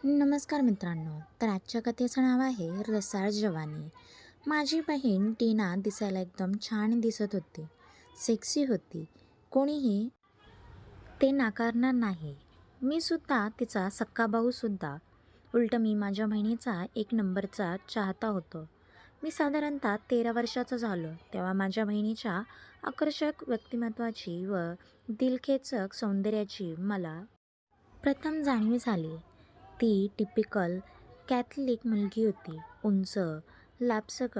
नमस्कार मित्रांनो. तर आजच्या कथेचं नाव आहे रसाळ जवानी. माझी बहीण टीना दिसायला एकदम छान दिसत होती. सेक्सी होती. कोणीही ते नाकारणार नाही. मी सुद्धा तिचा सक्का भाऊ सुद्धा. उलट मी माझ्या बहिणीचा एक नंबरचा चाहता होतो. मी साधारणतः 13 वर्षाचा झालो तेव्हा माझ्या बहिणीच्या आकर्षक व्यक्तिमत्वाची व दिलखेचक सौंदर्याची मला प्रथम जाणीव झाली. ती टिपिकल कॅथलिक मुलगी होती. उंच, लांबसडक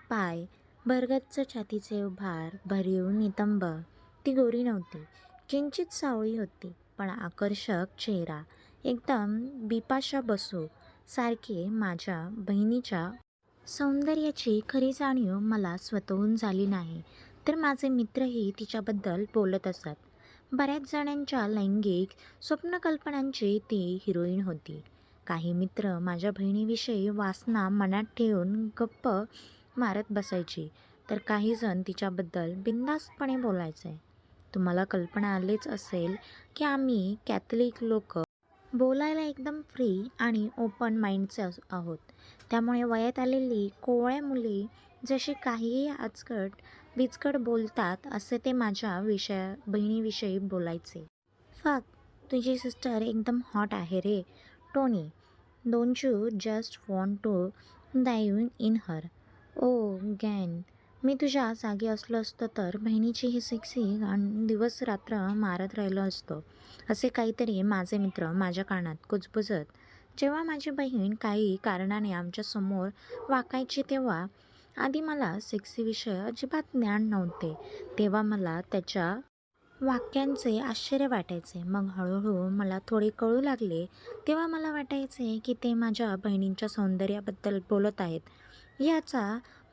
पाय, भरगच्च छातीचे उभार, भरीव नितंब. ती गोरी नव्हती, किंचित सावळी होती, पण आकर्षक चेहरा. एकदम बिपाशा बसू सारखे. माझ्या बहिणीच्या सौंदर्याची खरी जाणीव मला स्वतःहून झाली नाही, तर माझे मित्रही तिच्याबद्दल बोलत असत. बऱ्याच जणांच्या लैंगिक स्वप्नकल्पनांची ती हिरोईन होती. काही मित्र माझ्या बहिणीविषयी वासना मनात ठेवून गप्प मारत बसायची, तर काही जण तिच्याबद्दल बिनधास्तपणे बोलायचे. तुम्हाला कल्पना आलीच असेल की आम्ही कॅथलिक लोक बोलायला एकदम फ्री आणि ओपन माइंडचे आहोत. त्यामुळे वयात आलेली कोवळ्या मुली जशी काहीही आजकट विचकट बोलतात असे ते माझ्या बहिणीविषयी बोलायचे. "फक, तुझी सिस्टर एकदम हॉट आहे रे Tony. Don't you just want to dive in her? ओ गॅन, मी तुझ्या जागी असलो असतो तर बहिणीची ही सेक्सी घाण दिवस रात्र मारत राहिलो असतो," असे काहीतरी माझे मित्र माझ्या कानात कुजबुजत. जेव्हा माझी बहीण काही कारणाने आमच्यासमोर वाकायची तेव्हा आधी मला सेक्सीविषयी अजिबात ज्ञान नव्हते. तेव्हा मला त्याच्या वाक्यांचे आश्चर्य वाटायचे. मग हळूहळू मला थोडे कळू लागले तेव्हा मला वाटायचे की ते माझ्या बहिणीच्या सौंदर्याबद्दल बोलत आहेत याचा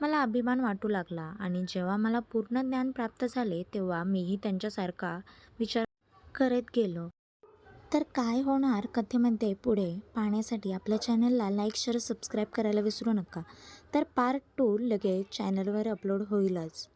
मला अभिमान वाटू लागला. आणि जेव्हा मला पूर्ण ज्ञान प्राप्त झाले तेव्हा मीही त्यांच्यासारखा विचार करत गेलो. तर काय होणार कथेमध्ये पुढे पाहण्यासाठी आपल्या चॅनलला लाईक, शेअर, सबस्क्राईब करायला विसरू नका. तर पार्ट 2 लगेच चॅनलवर अपलोड होईलच.